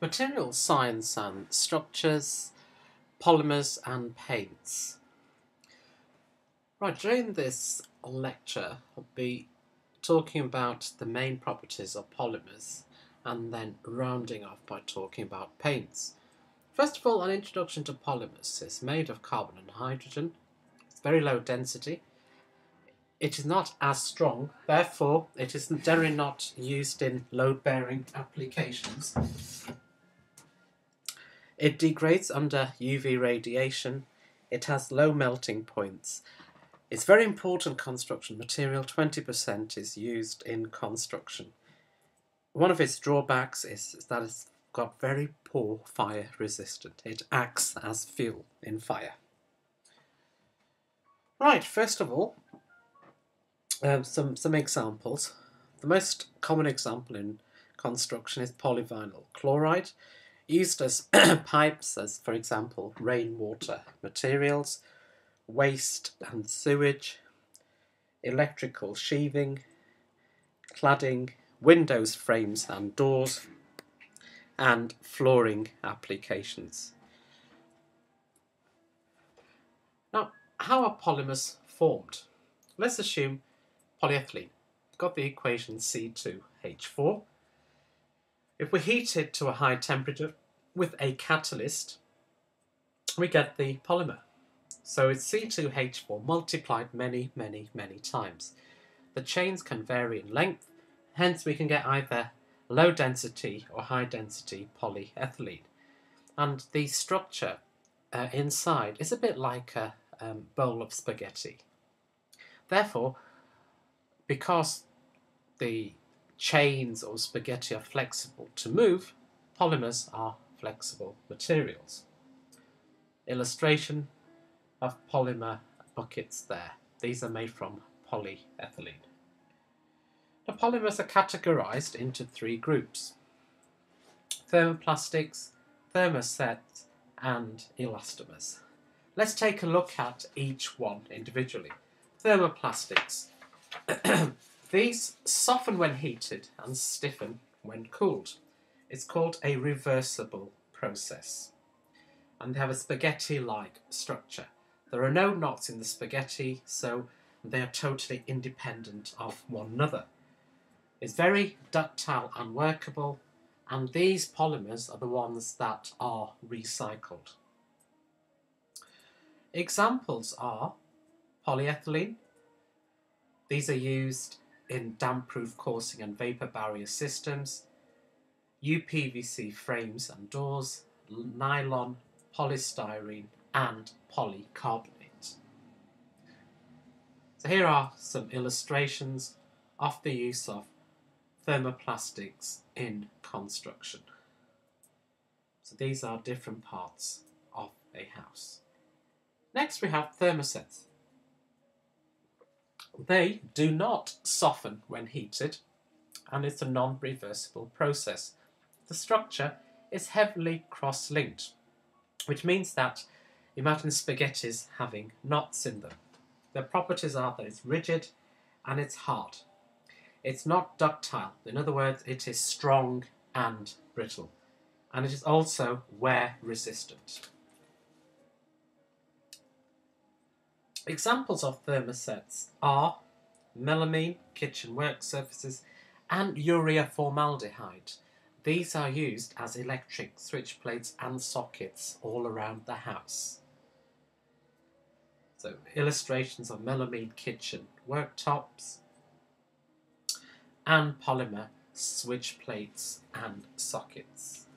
Material science and structures, polymers and paints. Right, during this lecture I'll be talking about the main properties of polymers and then rounding off by talking about paints. First of all, an introduction to polymers. It's made of carbon and hydrogen. It's very low density. It is not as strong, therefore it is generally not used in load-bearing applications. It degrades under UV radiation. It has low melting points. It's very important construction material. 20% is used in construction. One of its drawbacks is that it's got very poor fire resistance. It acts as fuel in fire. Right, first of all, some examples. The most common example in construction is polyvinyl chloride, used as pipes, as for example rainwater materials, waste and sewage, electrical sheathing, cladding, windows frames and doors, and flooring applications. Now, how are polymers formed? Let's assume polyethylene. We've got the equation C2H4. If we heat it to a high temperature with a catalyst, we get the polymer. So it's C2H4 multiplied many times. The chains can vary in length, hence we can get either low density or high density polyethylene. And the structure inside is a bit like a bowl of spaghetti. Therefore, because the chains or spaghetti are flexible to move, polymers are flexible materials. Illustration of polymer buckets there. These are made from polyethylene. The polymers are categorized into three groups: thermoplastics, thermosets, and elastomers. Let's take a look at each one individually. Thermoplastics. These soften when heated and stiffen when cooled. It's called a reversible process. And they have a spaghetti-like structure. There are no knots in the spaghetti, so they are totally independent of one another. It's very ductile and workable, and these polymers are the ones that are recycled. Examples are polyethylene. These are used in damp-proof coursing and vapour barrier systems, UPVC frames and doors, nylon, polystyrene and polycarbonate. So here are some illustrations of the use of thermoplastics in construction. So these are different parts of a house. Next we have thermosets. They do not soften when heated, and it's a non-reversible process. The structure is heavily cross-linked, which means that imagine spaghettis having knots in them. Their properties are that it's rigid and it's hard. It's not ductile. In other words, it is strong and brittle. And it is also wear resistant. Examples of thermosets are melamine, kitchen work surfaces, and urea formaldehyde. These are used as electric switch plates and sockets all around the house. So illustrations of melamine kitchen worktops and polymer switch plates and sockets.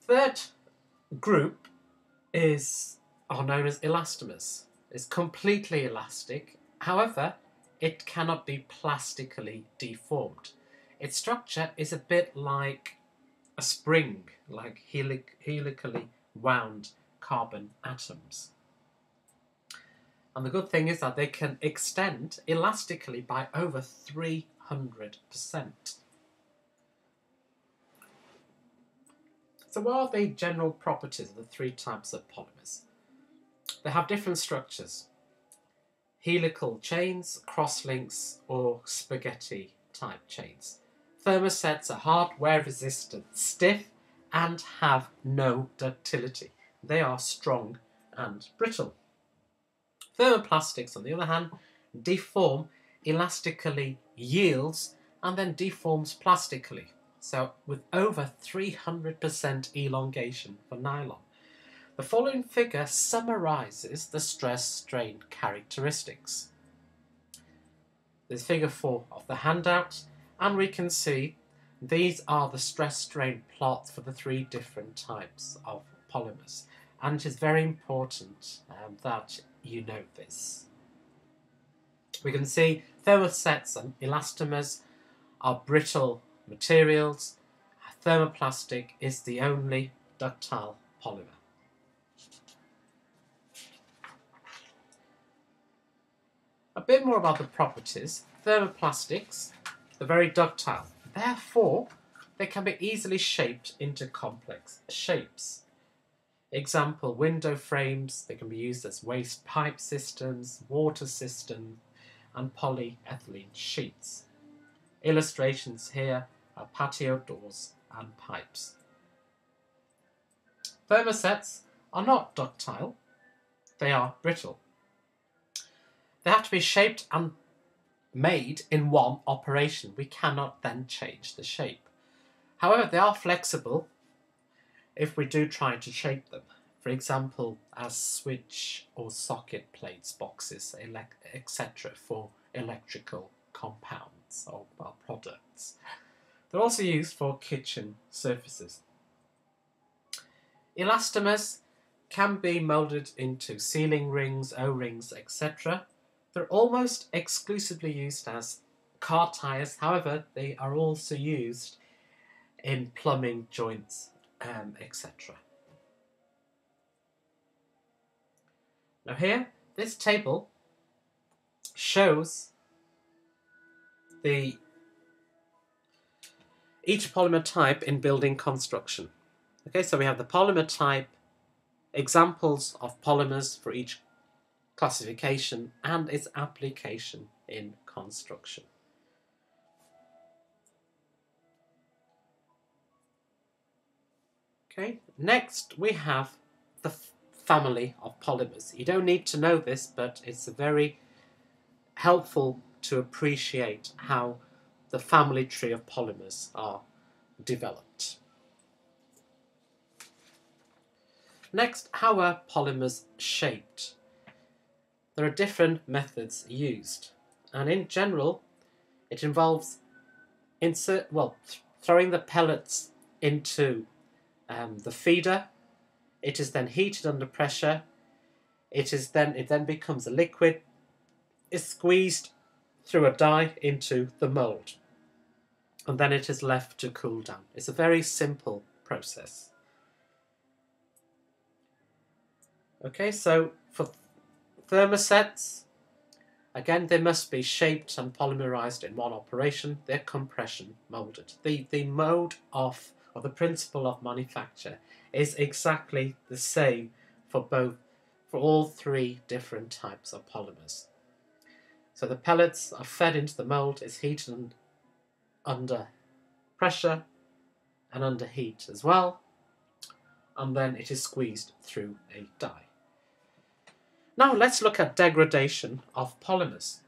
Third group are known as elastomers. It's completely elastic, however, it cannot be plastically deformed. Its structure is a bit like a spring, like helically wound carbon atoms. And the good thing is that they can extend elastically by over 300%. So what are the general properties of the three types of polymers? They have different structures: helical chains, cross-links, or spaghetti type chains. Thermosets are hard, wear resistant, stiff, and have no ductility. They are strong and brittle. Thermoplastics, on the other hand, deform elastically, yields, and then deforms plastically. So with over 300% elongation for nylon. The following figure summarises the stress-strain characteristics. There's figure 4 of the handout, and we can see these are the stress-strain plots for the 3 different types of polymers. And it is very important that you know this. We can see thermosets and elastomers are brittle materials. Thermoplastic is the only ductile polymer. A bit more about the properties. Thermoplastics are very ductile. Therefore, they can be easily shaped into complex shapes. Example, window frames. They can be used as waste pipe systems, water systems, and polyethylene sheets. Illustrations here are patio doors and pipes. Thermosets are not ductile. They are brittle. They have to be shaped and made in one operation. We cannot then change the shape. However, they are flexible if we do try to shape them. For example, as switch or socket plates, boxes, etc. for electrical compounds or products. They're also used for kitchen surfaces. Elastomers can be moulded into ceiling rings, O-rings, etc. They're almost exclusively used as car tyres. However, they are also used in plumbing joints, etc. Now here, this table shows each polymer type in building construction. Okay, so we have the polymer type, examples of polymers for each classification, and its application in construction. Okay, next we have the family of polymers. You don't need to know this, but it's very helpful to appreciate how the family tree of polymers are developed. Next, how are polymers shaped? There are different methods used, and in general it involves throwing the pellets into the feeder. It is then heated under pressure. It then becomes a liquid. It's squeezed through a die into the mould, and then it is left to cool down. It's a very simple process. Okay, so for thermosets, again, they must be shaped and polymerized in one operation. They're compression molded. The mode of, or the principle of manufacture is exactly the same for all 3 different types of polymers. So the pellets are fed into the mold, it's heated under pressure and under heat as well, and then it is squeezed through a die. Now let's look at degradation of polymers.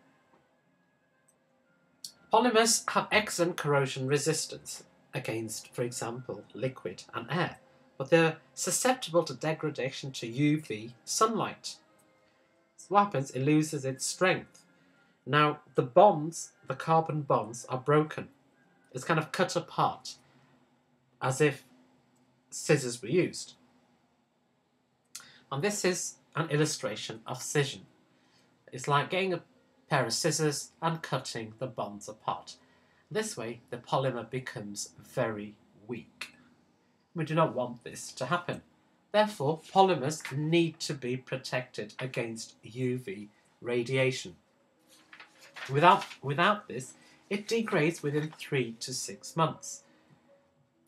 Polymers have excellent corrosion resistance against, for example, liquid and air, but they're susceptible to degradation to UV sunlight. So what happens? It loses its strength. Now the carbon bonds are broken. It's kind of cut apart as if scissors were used. And this is an illustration of scission. It's like getting a pair of scissors and cutting the bonds apart. This way, the polymer becomes very weak. We do not want this to happen. Therefore, polymers need to be protected against UV radiation. Without this, it degrades within 3 to 6 months.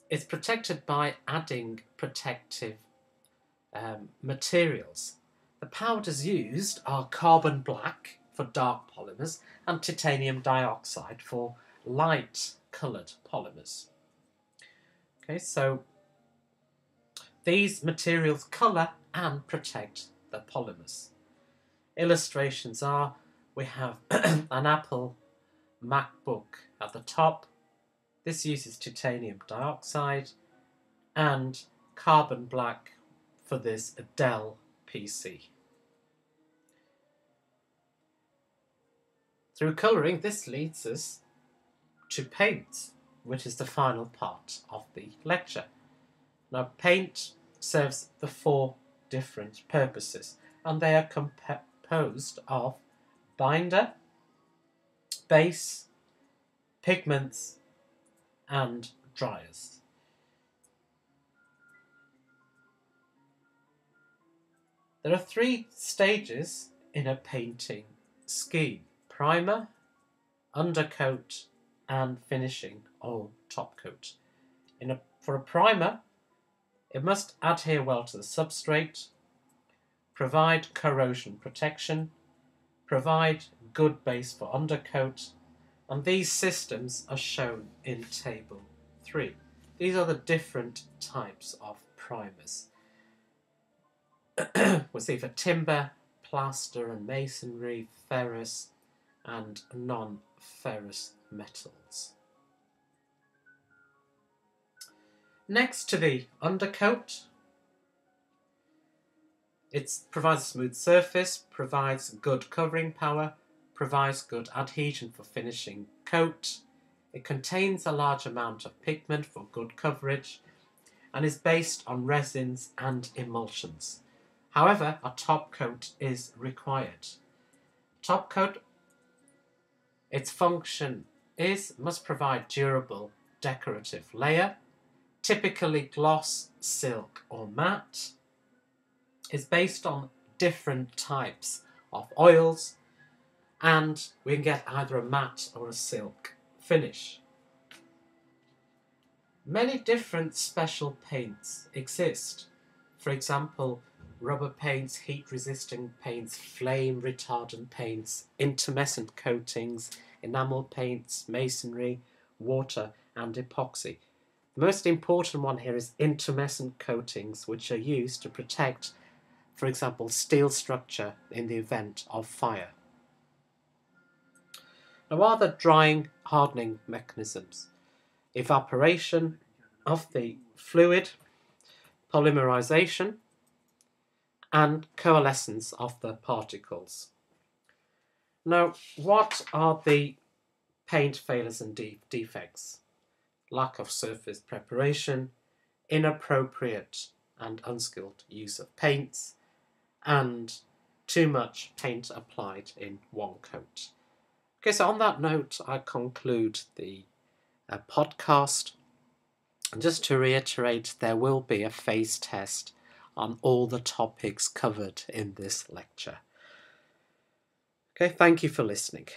It's protected by adding protective materials. The powders used are carbon black for dark polymers and titanium dioxide for light coloured polymers. Okay, so these materials colour and protect the polymers. Illustrations are, we have an Apple MacBook at the top. This uses titanium dioxide, and carbon black for this Dell PC. Through colouring, this leads us to paint, which is the final part of the lecture. Now, paint serves the 4 different purposes, and they are composed of binder, base, pigments, and dryers. There are 3 stages in a painting scheme: primer, undercoat, and finishing or top coat. For a primer, it must adhere well to the substrate, provide corrosion protection, provide good base for undercoat, and these systems are shown in Table 3. These are the different types of primers. We'll see for timber, plaster and masonry, ferrous and non-ferrous metals. Next to the undercoat, it provides a smooth surface, provides good covering power, provides good adhesion for finishing coat. It contains a large amount of pigment for good coverage and is based on resins and emulsions. However, a top coat is required. Top coat, its function must provide durable decorative layer, typically gloss, silk or matte. Is based on different types of oils, and we can get either a matte or a silk finish. Many different special paints exist. For example, rubber paints, heat-resistant paints, flame retardant paints, intumescent coatings, enamel paints, masonry, water and epoxy. The most important one here is intumescent coatings, which are used to protect, for example, steel structure in the event of fire. Now, are there drying, hardening mechanisms? Evaporation of the fluid, polymerization, and coalescence of the particles. Now, what are the paint failures and defects? Lack of surface preparation, inappropriate and unskilled use of paints, and too much paint applied in one coat. Okay, so on that note, I conclude the podcast. And just to reiterate, there will be a phase test on all the topics covered in this lecture. Okay, thank you for listening.